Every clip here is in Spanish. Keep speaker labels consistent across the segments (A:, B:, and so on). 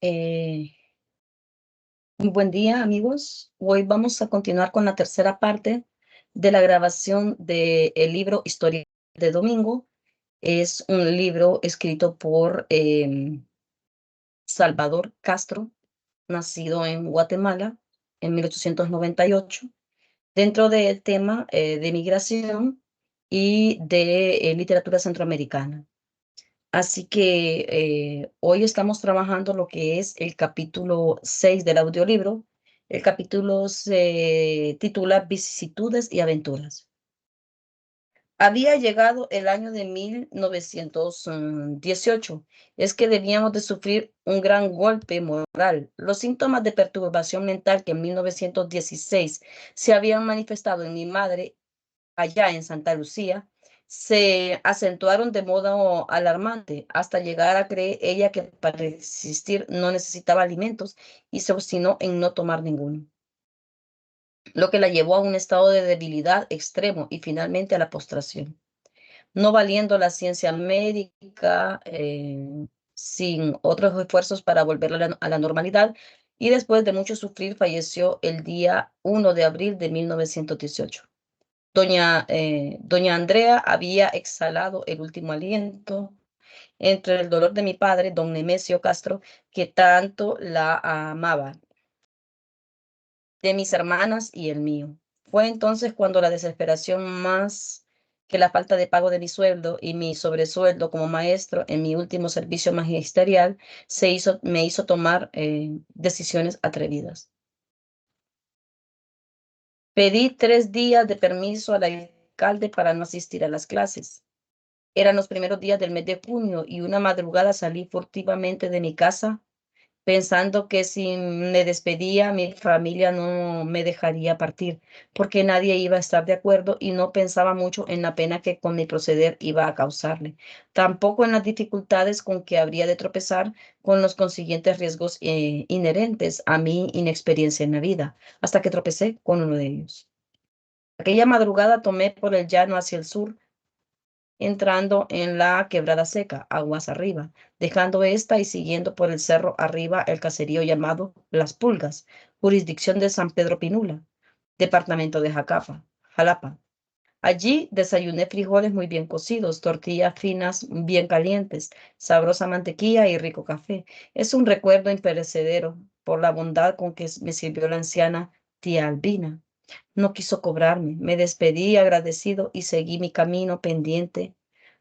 A: Eh, muy buen día, amigos. Hoy vamos a continuar con la tercera parte de la grabación del libro Historia de Domingo. Es un libro escrito por Salvador Castro, nacido en Guatemala en 1898, dentro del tema de migración y de literatura centroamericana. Así que hoy estamos trabajando lo que es el capítulo 6 del audiolibro. El capítulo se titula Vicisitudes y Aventuras. Había llegado el año de 1918. Es que debíamos de sufrir un gran golpe moral. Los síntomas de perturbación mental que en 1916 se habían manifestado en mi madre allá en Santa Lucía, se acentuaron de modo alarmante hasta llegar a creer ella que para existir no necesitaba alimentos y se obstinó en no tomar ninguno, lo que la llevó a un estado de debilidad extremo y finalmente a la postración. No valiendo la ciencia médica, sin otros esfuerzos para volverla a la normalidad, y después de mucho sufrir falleció el día 1 de abril de 1918. Doña Andrea había exhalado el último aliento entre el dolor de mi padre, don Nemesio Castro, que tanto la amaba, de mis hermanas y el mío. Fue entonces cuando la desesperación más que la falta de pago de mi sueldo y mi sobresueldo como maestro en mi último servicio magisterial me hizo tomar decisiones atrevidas. Pedí 3 días de permiso al alcalde para no asistir a las clases. Eran los primeros días del mes de junio y una madrugada salí furtivamente de mi casa pensando que si me despedía, mi familia no me dejaría partir, porque nadie iba a estar de acuerdo y no pensaba mucho en la pena que con mi proceder iba a causarle, tampoco en las dificultades con que habría de tropezar con los consiguientes riesgos inherentes a mi inexperiencia en la vida, hasta que tropecé con uno de ellos. Aquella madrugada tomé por el llano hacia el sur, entrando en la Quebrada Seca, aguas arriba, dejando esta y siguiendo por el cerro arriba el caserío llamado Las Pulgas, jurisdicción de San Pedro Pinula, departamento de Jalapa. Allí desayuné frijoles muy bien cocidos, tortillas finas bien calientes, sabrosa mantequilla y rico café. Es un recuerdo imperecedero por la bondad con que me sirvió la anciana tía Albina. No quiso cobrarme. Me despedí agradecido y seguí mi camino pendiente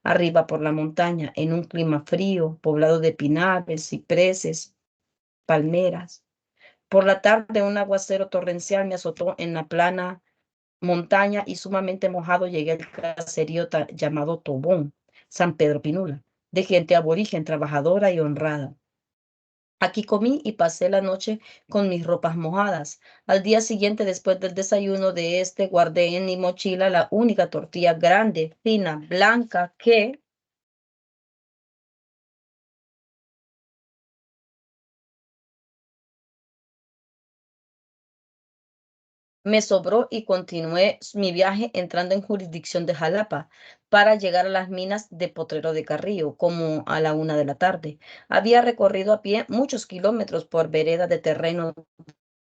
A: arriba por la montaña, en un clima frío, poblado de pinares, cipreses, palmeras. Por la tarde un aguacero torrencial me azotó en la plana montaña y sumamente mojado llegué al caserío llamado Tobón, San Pedro Pinula, de gente aborigen, trabajadora y honrada. Aquí comí y pasé la noche con mis ropas mojadas. Al día siguiente, después del desayuno de guardé en mi mochila la única tortilla grande, fina, blanca que me sobró y continué mi viaje entrando en jurisdicción de Jalapa para llegar a las minas de Potrero de Carrillo, como a la 1 de la tarde. Había recorrido a pie muchos kilómetros por veredas de terreno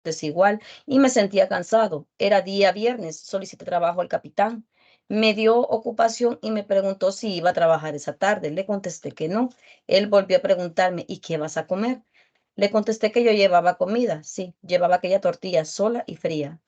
A: desigual y me sentía cansado. Era día viernes, solicité trabajo al capitán. Me dio ocupación y me preguntó si iba a trabajar esa tarde. Le contesté que no. Él volvió a preguntarme, ¿y qué vas a comer? Le contesté que yo llevaba comida. Sí, llevaba aquella tortilla sola y fría.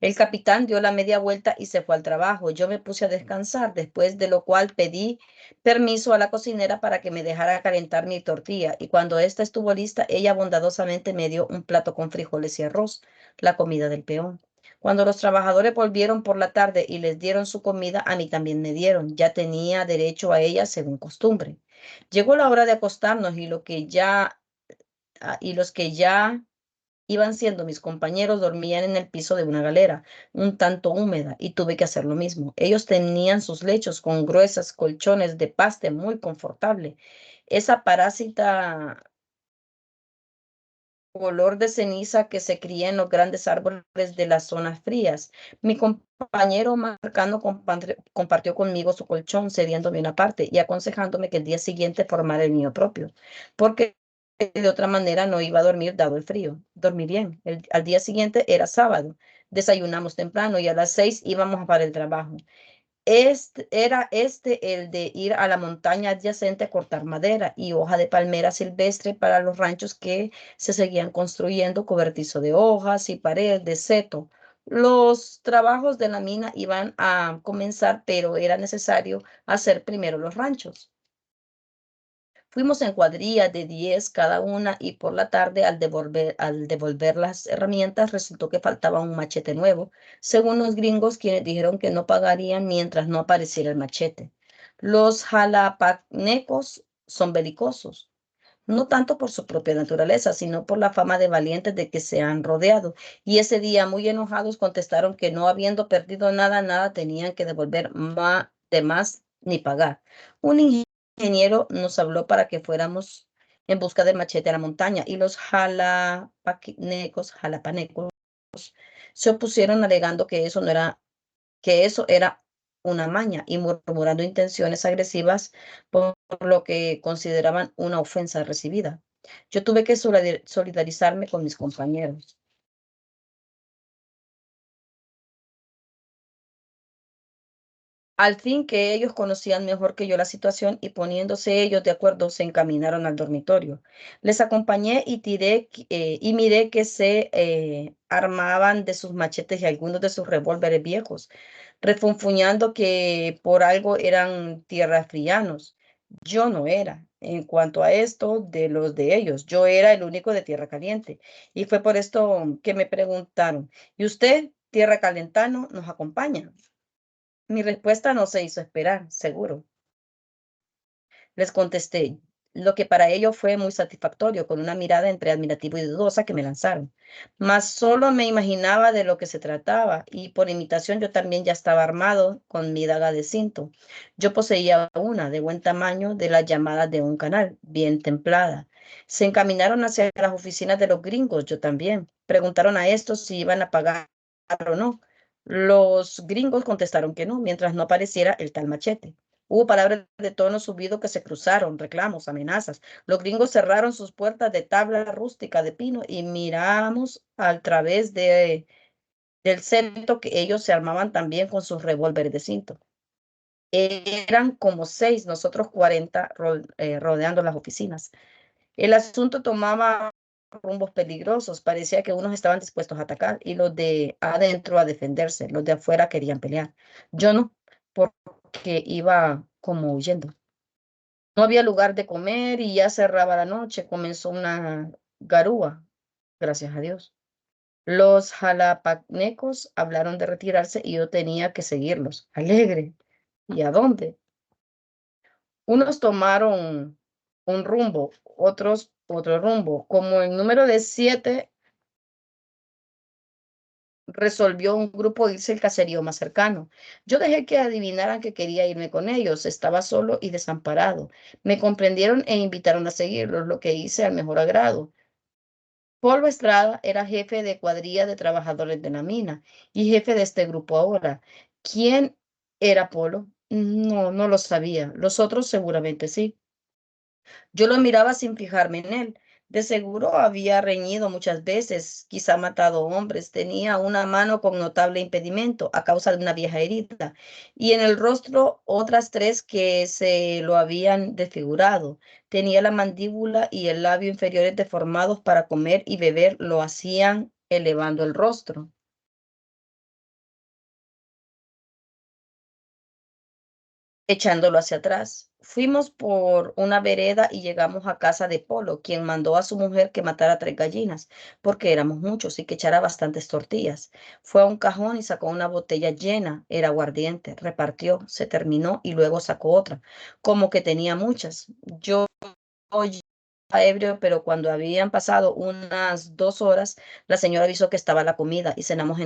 A: El capitán dio la media vuelta y se fue al trabajo. Yo me puse a descansar, después de lo cual pedí permiso a la cocinera para que me dejara calentar mi tortilla. Y cuando esta estuvo lista, ella bondadosamente me dio un plato con frijoles y arroz, la comida del peón. Cuando los trabajadores volvieron por la tarde y les dieron su comida, a mí también me dieron. Ya tenía derecho a ella según costumbre. Llegó la hora de acostarnos y los que ya iban siendo mis compañeros dormían en el piso de una galera, un tanto húmeda, y tuve que hacer lo mismo. Ellos tenían sus lechos con gruesas colchones de paste muy confortable. Esa parásita olor de ceniza que se cría en los grandes árboles de las zonas frías. Mi compañero marcando compartió conmigo su colchón, cediéndome una parte y aconsejándome que el día siguiente formara el mío propio, porque de otra manera no iba a dormir dado el frío. Dormí bien. Al día siguiente era sábado. Desayunamos temprano y a las 6 íbamos para el trabajo. Era el de ir a la montaña adyacente a cortar madera y hoja de palmera silvestre para los ranchos que se seguían construyendo, cobertizo de hojas y pared de seto. Los trabajos de la mina iban a comenzar, pero era necesario hacer primero los ranchos. Fuimos en cuadrillas de 10 cada una y por la tarde al devolver las herramientas resultó que faltaba un machete nuevo, según los gringos quienes dijeron que no pagarían mientras no apareciera el machete. Los jalapanecos son belicosos, no tanto por su propia naturaleza, sino por la fama de valientes de que se han rodeado. Y ese día, muy enojados, contestaron que no habiendo perdido nada, nada tenían que devolver de más ni pagar. Un ingeniero nos habló para que fuéramos en busca del machete a la montaña y los jalapanecos se opusieron alegando que eso era una maña y murmurando intenciones agresivas por lo que consideraban una ofensa recibida. Yo tuve que solidarizarme con mis compañeros. Al fin que ellos conocían mejor que yo la situación y poniéndose ellos de acuerdo, se encaminaron al dormitorio. Les acompañé y miré que se armaban de sus machetes y algunos de sus revólveres viejos, refunfuñando que por algo eran tierrafrianos. Yo no era. En cuanto a esto, de los de ellos, yo era el único de tierra caliente. Y fue por esto que me preguntaron, ¿y usted, tierra calentano, nos acompaña? Mi respuesta no se hizo esperar, seguro. Les contesté, lo que para ellos fue muy satisfactorio, con una mirada entre admirativa y dudosa que me lanzaron. Mas solo me imaginaba de lo que se trataba, y por imitación yo también ya estaba armado con mi daga de cinto. Yo poseía una de buen tamaño, de las llamadas de un canal, bien templada. Se encaminaron hacia las oficinas de los gringos, yo también. Preguntaron a estos si iban a pagar o no. Los gringos contestaron que no, mientras no apareciera el tal machete. Hubo palabras de tono subido que se cruzaron, reclamos, amenazas. Los gringos cerraron sus puertas de tabla rústica de pino y miramos a través del centro que ellos se armaban también con sus revólveres de cinto. Eran como 6, nosotros 40 rodeando las oficinas. El asunto tomaba rumbos peligrosos. Parecía que unos estaban dispuestos a atacar y los de adentro a defenderse. Los de afuera querían pelear. Yo no, porque iba como huyendo. No había lugar de comer y ya cerraba la noche. Comenzó una garúa, gracias a Dios. Los jalapanecos hablaron de retirarse y yo tenía que seguirlos. Alegre. ¿Y a dónde? Unos tomaron un rumbo, otros otro rumbo. Como el número de 7 resolvió un grupo irse al caserío más cercano. Yo dejé que adivinaran que quería irme con ellos. Estaba solo y desamparado. Me comprendieron e invitaron a seguirlos, lo que hice al mejor agrado. Polo Estrada era jefe de cuadrilla de trabajadores de la mina y jefe de este grupo ahora. ¿Quién era Polo? No, no lo sabía. Los otros seguramente sí. Yo lo miraba sin fijarme en él. De seguro había reñido muchas veces, quizá matado hombres. Tenía una mano con notable impedimento a causa de una vieja herida y en el rostro otras 3 que se lo habían desfigurado. Tenía la mandíbula y el labio inferiores deformados para comer y beber lo hacían elevando el rostro, echándolo hacia atrás. Fuimos por una vereda y llegamos a casa de Polo, quien mandó a su mujer que matara 3 gallinas, porque éramos muchos y que echara bastantes tortillas. Fue a un cajón y sacó una botella llena, era aguardiente, repartió, se terminó y luego sacó otra, como que tenía muchas. Yo ya ebrio, pero cuando habían pasado unas 2 horas, la señora avisó que estaba la comida y cenamos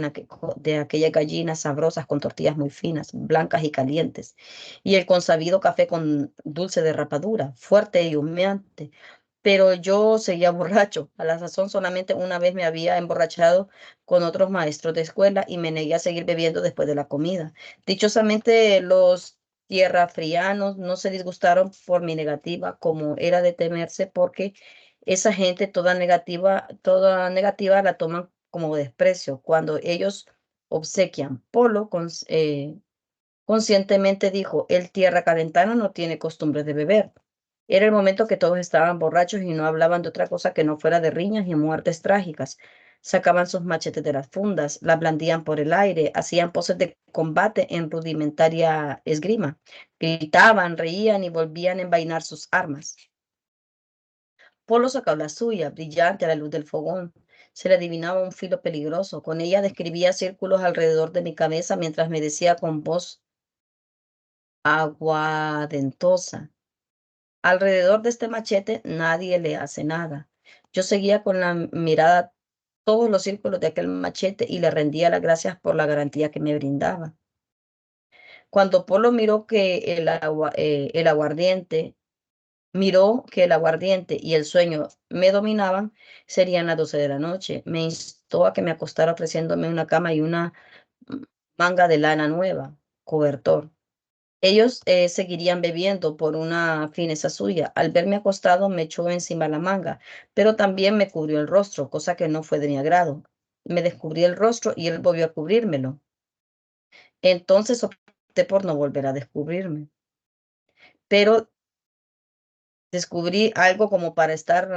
A: de aquellas gallinas sabrosas con tortillas muy finas, blancas y calientes, y el consabido café con dulce de rapadura, fuerte y humeante. Pero yo seguía borracho. A la sazón solamente una vez me había emborrachado con otros maestros de escuela y me negué a seguir bebiendo después de la comida. Dichosamente, los tierrafrianos no se disgustaron por mi negativa, como era de temerse, porque Esa gente toda negativa la toman como desprecio. Cuando ellos obsequian Polo, conscientemente dijo: el tierra calentano no tiene costumbre de beber. Era el momento que todos estaban borrachos y no hablaban de otra cosa que no fuera de riñas y muertes trágicas. Sacaban sus machetes de las fundas, las blandían por el aire, hacían poses de combate en rudimentaria esgrima, gritaban, reían y volvían a envainar sus armas. Polo sacó la suya, brillante a la luz del fogón. Se le adivinaba un filo peligroso. Con ella describía círculos alrededor de mi cabeza mientras me decía con voz aguadentosa: alrededor de este machete nadie le hace nada. Yo seguía con la mirada todos los círculos de aquel machete y le rendía las gracias por la garantía que me brindaba. Cuando Polo miró que el aguardiente y el sueño me dominaban, serían las 12 de la noche. Me instó a que me acostara ofreciéndome una cama y una mm, manga de lana nueva, cobertor. Ellos seguirían bebiendo por una fineza suya. Al verme acostado, me echó encima la manga, pero también me cubrió el rostro, cosa que no fue de mi agrado. Me descubrí el rostro y él volvió a cubrírmelo. Entonces opté por no volver a descubrirme. Pero descubrí algo como para estar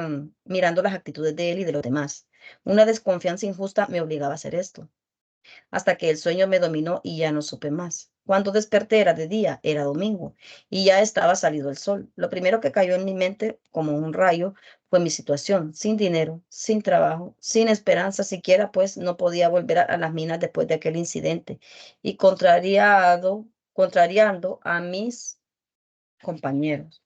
A: mirando las actitudes de él y de los demás. Una desconfianza injusta me obligaba a hacer esto, hasta que el sueño me dominó y ya no supe más. Cuando desperté era de día, era domingo, y ya estaba salido el sol. Lo primero que cayó en mi mente, como un rayo, fue mi situación: sin dinero, sin trabajo, sin esperanza siquiera, pues no podía volver a las minas después de aquel incidente, y contrariando a mis compañeros.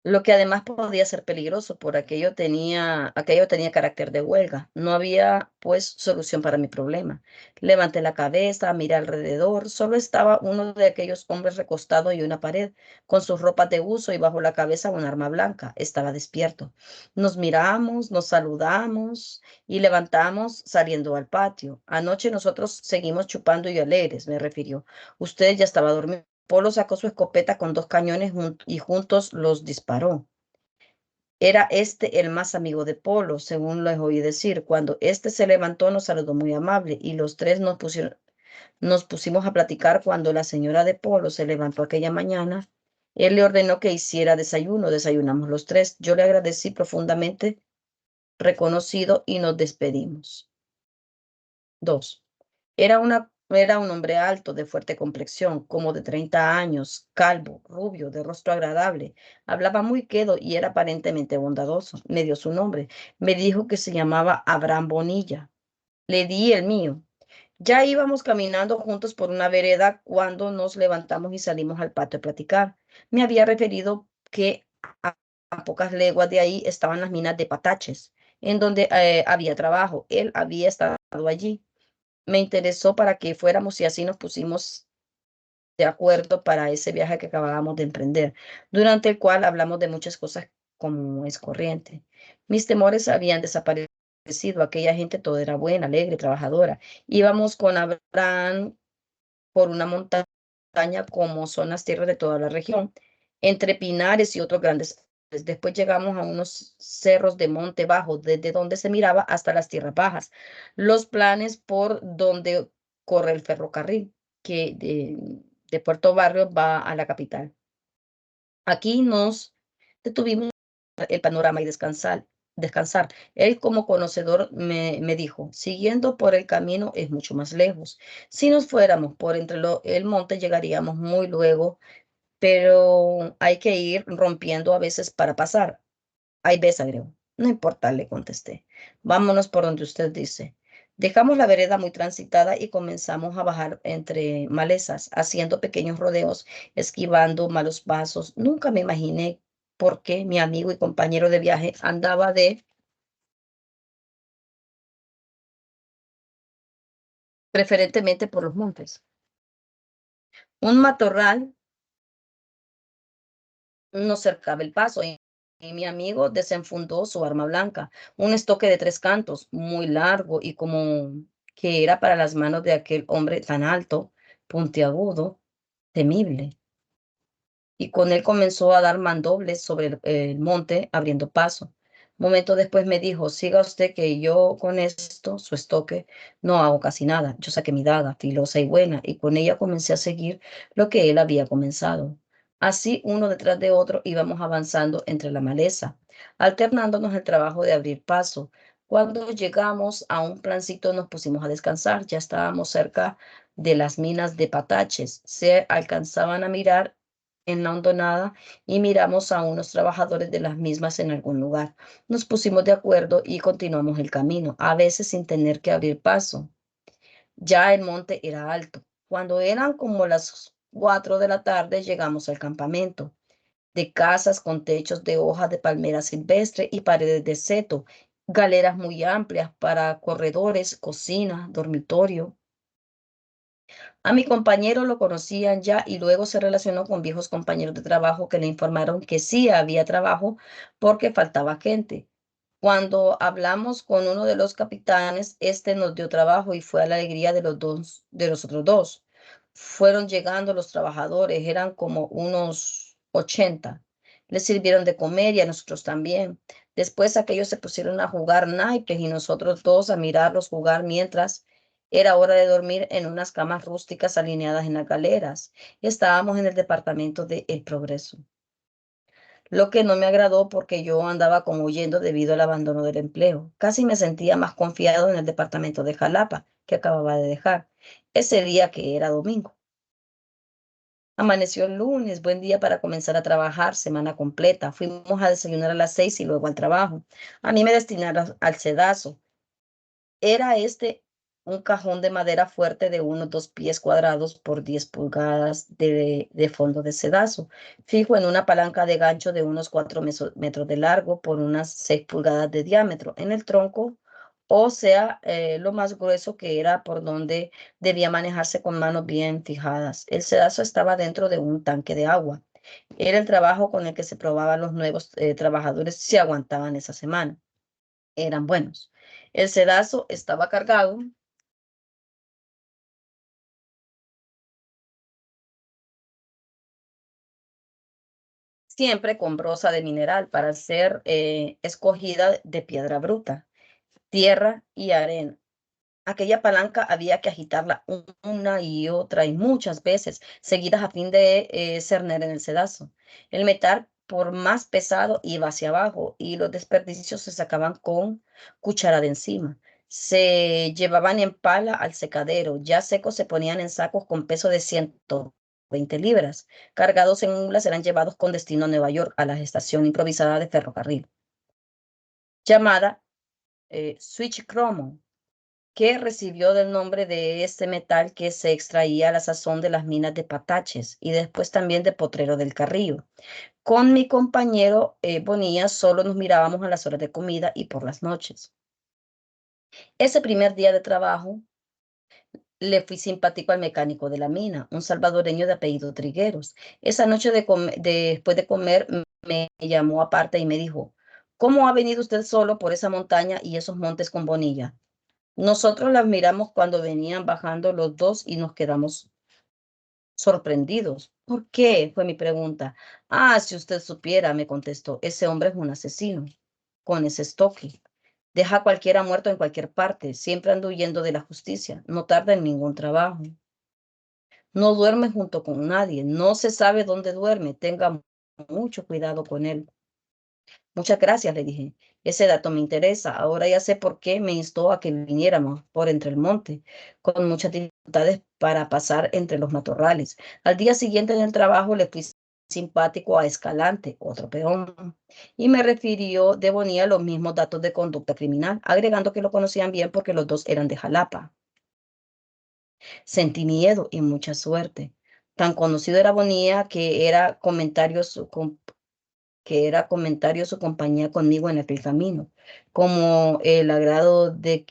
A: Lo que además podía ser peligroso, por aquello tenía carácter de huelga. No había, pues, solución para mi problema. Levanté la cabeza, miré alrededor. Solo estaba uno de aquellos hombres recostado en una pared, con sus ropas de uso y bajo la cabeza un arma blanca. Estaba despierto. Nos miramos, nos saludamos y levantamos saliendo al patio. Anoche nosotros seguimos chupando y alegres, me refirió. Usted ya estaba dormido. Polo sacó su escopeta con 2 cañones y juntos los disparó. Era este el más amigo de Polo, según les oí decir. Cuando este se levantó, nos saludó muy amable y los tres nos pusimos a platicar. Cuando la señora de Polo se levantó aquella mañana, él le ordenó que hiciera desayuno. Desayunamos los tres. Yo le agradecí profundamente, reconocido, y nos despedimos. 2. Era un hombre alto, de fuerte complexión, como de 30 años, calvo, rubio, de rostro agradable. Hablaba muy quedo y era aparentemente bondadoso. Me dio su nombre. Me dijo que se llamaba Abraham Bonilla. Le di el mío. Ya íbamos caminando juntos por una vereda cuando nos levantamos y salimos al patio a platicar. Me había referido que a, a pocas leguas de ahí estaban las minas de Pataches, en donde había trabajo. Él había estado allí. Me interesó para que fuéramos y así nos pusimos de acuerdo para ese viaje que acabábamos de emprender, durante el cual hablamos de muchas cosas como es corriente. Mis temores habían desaparecido. Aquella gente todo era buena, alegre, trabajadora. Íbamos con Abraham por una montaña como son las tierras de toda la región, entre pinares y otros grandes. Después llegamos a unos cerros de monte bajo, desde donde se miraba hasta las tierras bajas, los planes por donde corre el ferrocarril, que de Puerto Barrio va a la capital. Aquí nos detuvimos el panorama y descansar. Él, como conocedor, me dijo: siguiendo por el camino es mucho más lejos. Si nos fuéramos por entre el monte llegaríamos muy luego, pero hay que ir rompiendo a veces para pasar. Hay vez, agregó. No importa, le contesté. Vámonos por donde usted dice. Dejamos la vereda muy transitada y comenzamos a bajar entre malezas, haciendo pequeños rodeos, esquivando malos pasos. Nunca me imaginé por qué mi amigo y compañero de viaje andaba preferentemente por los montes. Un matorral nos cercaba el paso y mi amigo desenfundó su arma blanca, un estoque de 3 cantos, muy largo y como que era para las manos de aquel hombre tan alto, puntiagudo. temible. Y con él comenzó a dar mandobles sobre el monte, abriendo paso. Momento después me dijo, siga usted que yo con esto, su estoque, no hago casi nada. Yo saqué mi daga, filosa y buena, y con ella comencé a seguir lo que él había comenzado. Así, uno detrás de otro, íbamos avanzando entre la maleza, alternándonos el trabajo de abrir paso. Cuando llegamos a un plancito nos pusimos a descansar. Ya estábamos cerca de las minas de Pataches. Se alcanzaban a mirar en la hondonada y miramos a unos trabajadores de las mismas en algún lugar. Nos pusimos de acuerdo y continuamos el camino, a veces sin tener que abrir paso. Ya el monte era alto. Cuando eran como las 4 de la tarde, llegamos al campamento, de casas con techos de hojas de palmera silvestre y paredes de seto, galeras muy amplias para corredores, cocina, dormitorio. A mi compañero lo conocían ya y luego se relacionó con viejos compañeros de trabajo que le informaron que sí había trabajo porque faltaba gente. Cuando hablamos con uno de los capitanes, este nos dio trabajo y fue a la alegría de los otros dos. Fueron llegando los trabajadores, eran como unos 80. Les sirvieron de comer y a nosotros también. Después aquellos se pusieron a jugar naipes y nosotros dos a mirarlos jugar mientras era hora de dormir en unas camas rústicas alineadas en las galeras. Estábamos en el departamento de El Progreso, lo que no me agradó porque yo andaba como huyendo debido al abandono del empleo. Casi me sentía más confiado en el departamento de Jalapa que acababa de dejar, ese día que era domingo. Amaneció el lunes, buen día para comenzar a trabajar, semana completa. Fuimos a desayunar a las 6 y luego al trabajo. A mí me destinaron al sedazo. Era este un cajón de madera fuerte de unos 2 pies cuadrados por 10 pulgadas de fondo de sedazo, fijo en una palanca de gancho de unos 4 metros de largo por unas 6 pulgadas de diámetro en el tronco, o sea, lo más grueso que era por donde debía manejarse con manos bien fijadas. El sedazo estaba dentro de un tanque de agua. Era el trabajo con el que se probaban los nuevos trabajadores si aguantaban esa semana. Eran buenos. El sedazo estaba cargado siempre con brosa de mineral para ser escogida de piedra bruta, tierra y arena. Aquella palanca había que agitarla una y otra y muchas veces seguidas a fin de cerner en el sedazo. El metal, por más pesado, iba hacia abajo y los desperdicios se sacaban con cuchara de encima. Se llevaban en pala al secadero, ya secos se ponían en sacos con peso de 120 libras. Cargados en mulas eran llevados con destino a Nueva York, a la estación improvisada de ferrocarril, llamada Switch Cromo, que recibió del nombre de este metal que se extraía a la sazón de las minas de Pataches y después también de Potrero del Carrillo. Con mi compañero Bonilla solo nos mirábamos a las horas de comida y por las noches. Ese primer día de trabajo le fui simpático al mecánico de la mina, un salvadoreño de apellido Trigueros. Esa noche después de comer me llamó aparte y me dijo, ¿cómo ha venido usted solo por esa montaña y esos montes con Bonilla? Nosotros las miramos cuando venían bajando los dos y nos quedamos sorprendidos. ¿Por qué? Fue mi pregunta. Ah, si usted supiera, me contestó, ese hombre es un asesino con ese estoque. Deja a cualquiera muerto en cualquier parte, siempre anda huyendo de la justicia, no tarda en ningún trabajo. No duerme junto con nadie, no se sabe dónde duerme, tenga mucho cuidado con él. Muchas gracias, le dije. Ese dato me interesa. Ahora ya sé por qué me instó a que viniéramos por entre el monte, con muchas dificultades para pasar entre los matorrales. Al día siguiente en el trabajo le fui simpático a Escalante, otro peón, y me refirió de Bonilla los mismos datos de conducta criminal, agregando que lo conocían bien porque los dos eran de Jalapa. Sentí miedo y mucha suerte. Tan conocido era Bonilla que era comentario su compañía conmigo en aquel camino, como el agrado de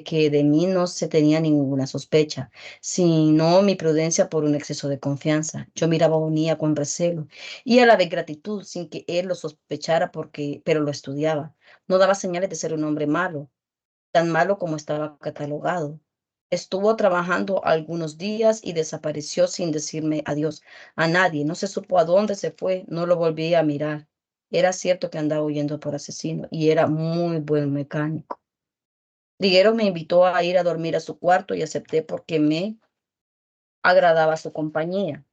A: que de mí no se tenía ninguna sospecha, sino mi prudencia por un exceso de confianza. Yo miraba a Bonilla con recelo y a la vez gratitud, sin que él lo sospechara, pero lo estudiaba. No daba señales de ser un hombre malo, tan malo como estaba catalogado. Estuvo trabajando algunos días y desapareció sin decirme adiós a nadie. No se supo a dónde se fue, no lo volví a mirar. Era cierto que andaba huyendo por asesino y era muy buen mecánico. Trigueros me invitó a ir a dormir a su cuarto y acepté porque me agradaba su compañía.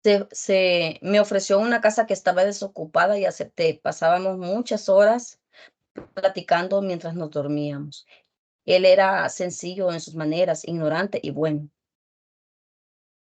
A: Me ofreció una casa que estaba desocupada y acepté. Pasábamos muchas horas platicando mientras nos dormíamos. Él era sencillo en sus maneras, ignorante y bueno.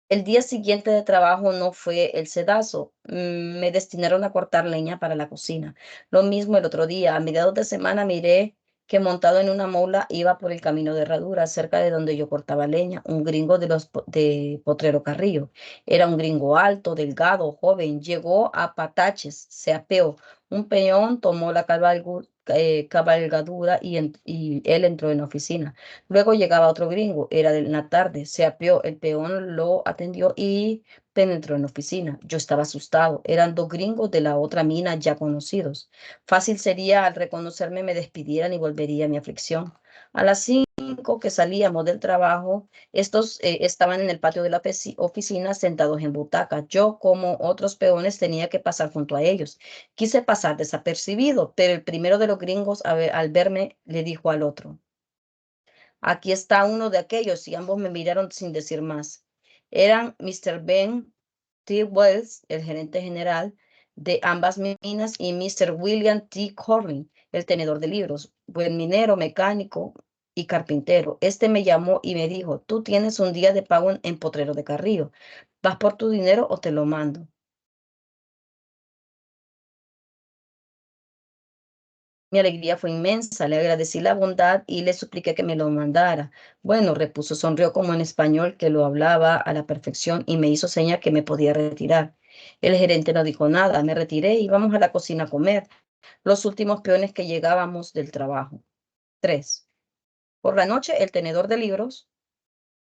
A: El día siguiente de trabajo no fue el sedazo. Me destinaron a cortar leña para la cocina. Lo mismo el otro día. A mediados de semana miré que montado en una mula iba por el camino de herradura, cerca de donde yo cortaba leña, un gringo de Potrero Carrillo. Era un gringo alto, delgado, joven. Llegó a pataches, se apeó. Un peón tomó la cabalgadura y él entró en la oficina. Luego llegaba otro gringo, era de la tarde, se apeó, el peón lo atendió y penetró en la oficina. Yo estaba asustado, eran dos gringos de la otra mina ya conocidos. Fácil sería al reconocerme me despidieran y volvería a mi aflicción. A las 5 que salíamos del trabajo, estos estaban en el patio de la oficina sentados en butacas. Yo, como otros peones, tenía que pasar junto a ellos. Quise pasar desapercibido, pero el primero de los gringos, al verme, le dijo al otro: aquí está uno de aquellos, y ambos me miraron sin decir más. Eran Mr. Ben T. Wells, el gerente general de ambas minas, y Mr. William T. Corlin, el tenedor de libros, buen minero, mecánico y carpintero. Este me llamó y me dijo: tú tienes un día de pago en Potrero de Carrillo. ¿Vas por tu dinero o te lo mando? Mi alegría fue inmensa, le agradecí la bondad y le supliqué que me lo mandara. Bueno, repuso, sonrió como en español, que lo hablaba a la perfección, y me hizo seña que me podía retirar. El gerente no dijo nada, me retiré y vamos a la cocina a comer, los últimos peones que llegábamos del trabajo. 3. Por la noche, el tenedor de libros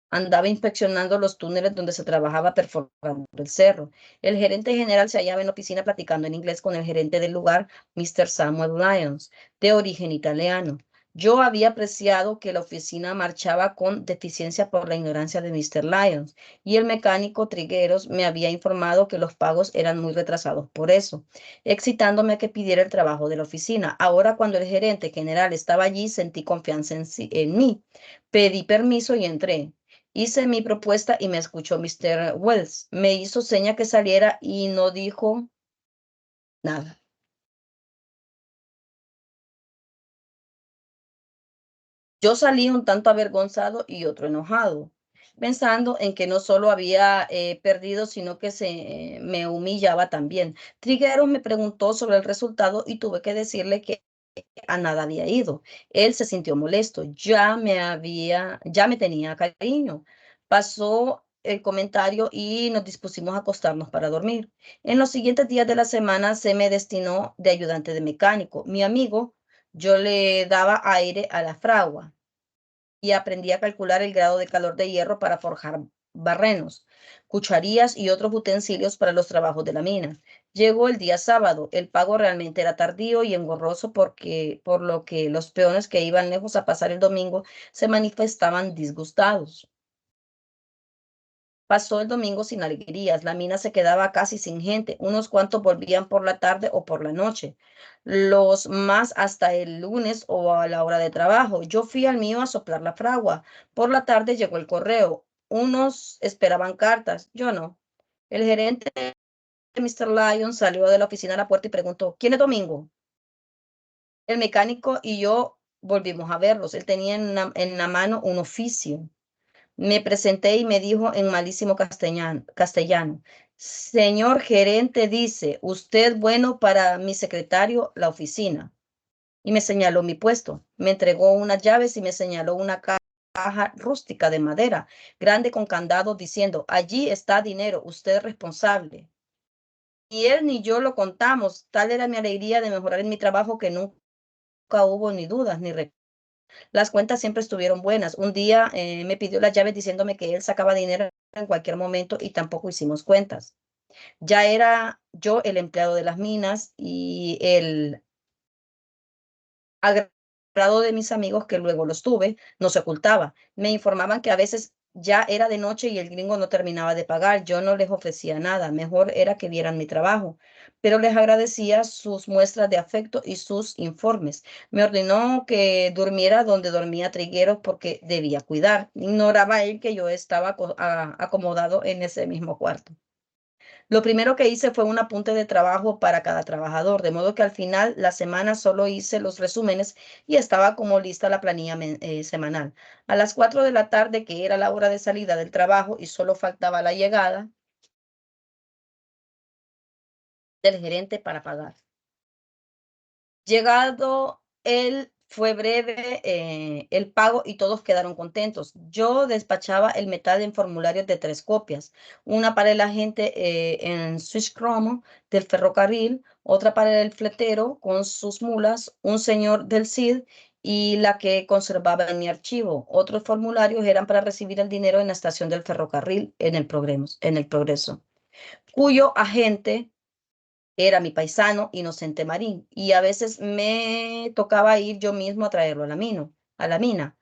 A: andaba inspeccionando los túneles donde se trabajaba perforando el cerro. El gerente general se hallaba en la oficina platicando en inglés con el gerente del lugar, Mr. Samuel Lyons, de origen italiano. Yo había apreciado que la oficina marchaba con deficiencia por la ignorancia de Mr. Lyons, y el mecánico Trigueros me había informado que los pagos eran muy retrasados por eso, excitándome a que pidiera el trabajo de la oficina. Ahora, cuando el gerente general estaba allí, sentí confianza en mí. Pedí permiso y entré. Hice mi propuesta y me escuchó Mr. Wells. Me hizo seña que saliera y no dijo nada. Yo salí un tanto avergonzado y otro enojado, pensando en que no solo había perdido, sino que me humillaba también. Trigueros me preguntó sobre el resultado y tuve que decirle que a nada había ido. Él se sintió molesto, ya me tenía cariño. Pasó el comentario y nos dispusimos a acostarnos para dormir. En los siguientes días de la semana se me destinó de ayudante de mecánico. Mi amigo, yo le daba aire a la fragua y aprendí a calcular el grado de calor de hierro para forjar barrenos, cucharillas y otros utensilios para los trabajos de la mina. Llegó el día sábado. El pago realmente era tardío y engorroso por lo que los peones que iban lejos a pasar el domingo se manifestaban disgustados. Pasó el domingo sin alegrías, la mina se quedaba casi sin gente, unos cuantos volvían por la tarde o por la noche, los más hasta el lunes o a la hora de trabajo. Yo fui al mío a soplar la fragua. Por la tarde llegó el correo. Unos esperaban cartas, yo no. El gerente de Mr. Lyon salió de la oficina a la puerta y preguntó: ¿quién es Domingo? El mecánico y yo volvimos a verlos. Él tenía en la mano un oficio. Me presenté y me dijo en malísimo castellano: señor gerente, dice usted bueno para mi secretario la oficina. Y me señaló mi puesto. Me entregó unas llaves y me señaló una caja rústica de madera, grande con candado, diciendo: allí está dinero, usted es responsable. Ni él ni yo lo contamos. Tal era mi alegría de mejorar en mi trabajo que nunca hubo ni dudas ni las cuentas siempre estuvieron buenas. Un día me pidió las llaves diciéndome que él sacaba dinero en cualquier momento y tampoco hicimos cuentas. Ya era yo el empleado de las minas y el de mis amigos, que luego los tuve, no se ocultaba. Me informaban que a veces ya era de noche y el gringo no terminaba de pagar. Yo no les ofrecía nada, mejor era que vieran mi trabajo, pero les agradecía sus muestras de afecto y sus informes. Me ordenó que durmiera donde dormía Trigueros porque debía cuidar. Ignoraba él que yo estaba acomodado en ese mismo cuarto. Lo primero que hice fue un apunte de trabajo para cada trabajador, de modo que al final la semana solo hice los resúmenes y estaba como lista la planilla semanal. A las 4 de la tarde, que era la hora de salida del trabajo y solo faltaba la llegada del gerente para pagar. Llegado él, fue breve el pago y todos quedaron contentos. Yo despachaba el metal en formularios de 3 copias, una para el agente en Swiss Cromo del ferrocarril, otra para el fletero con sus mulas, un señor del CID y la que conservaba en mi archivo. Otros formularios eran para recibir el dinero en la estación del ferrocarril en el Progreso, cuyo agente era mi paisano Inocente Marín, y a veces me tocaba ir yo mismo a traerlo a la mina.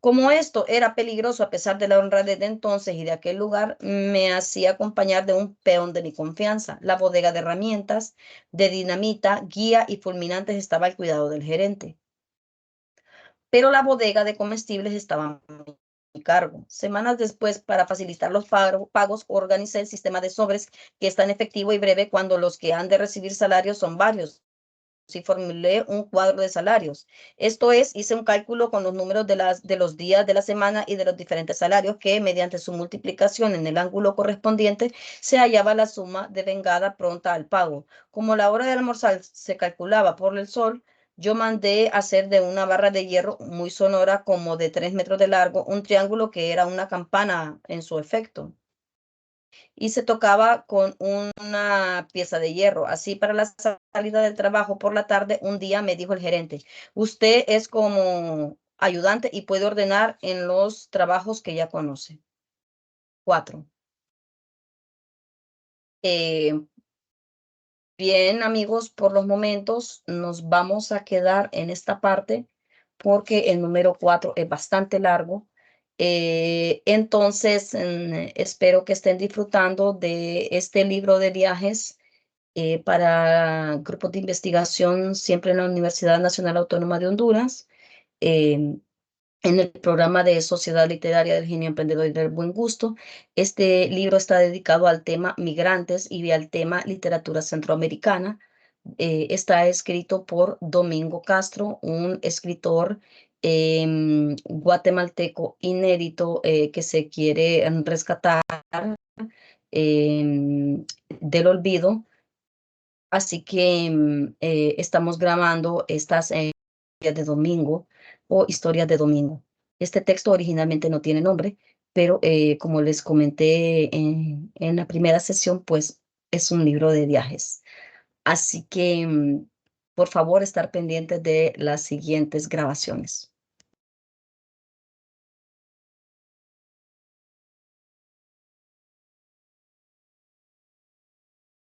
A: Como esto era peligroso a pesar de la honradez de entonces y de aquel lugar, me hacía acompañar de un peón de mi confianza. La bodega de herramientas, de dinamita, guía y fulminantes estaba al cuidado del gerente, pero la bodega de comestibles estaba a mi cargo. Semanas después, para facilitar los pagos, organicé el sistema de sobres, que es tan efectivo y breve cuando los que han de recibir salarios son varios. Sí, formulé un cuadro de salarios. Esto es, hice un cálculo con los números de los días de la semana y de los diferentes salarios, que mediante su multiplicación en el ángulo correspondiente se hallaba la suma devengada pronta al pago. Como la hora de almorzar se calculaba por el sol, yo mandé hacer de una barra de hierro muy sonora, como de 3 metros de largo, un triángulo que era una campana en su efecto, y se tocaba con una pieza de hierro. Así, para la salida del trabajo por la tarde, un día me dijo el gerente: usted es como ayudante y puede ordenar en los trabajos que ya conoce. 4. Eh, Bien, amigos, por los momentos nos vamos a quedar en esta parte porque el número 4 es bastante largo. Entonces, espero que estén disfrutando de este libro de viajes para grupos de investigación, siempre en la Universidad Nacional Autónoma de Honduras, eh, en el programa de Sociedad Literaria del Genio Emprendedor y del Buen Gusto. Este libro está dedicado al tema migrantes y al tema literatura centroamericana. Está escrito por Domingo Castro, un escritor guatemalteco inédito, que se quiere rescatar del olvido. Así que estamos grabando estas historias de domingo o historias de domingo. Este texto originalmente no tiene nombre, pero como les comenté en la primera sesión, pues es un libro de viajes. Así que, por favor, estar pendientes de las siguientes grabaciones.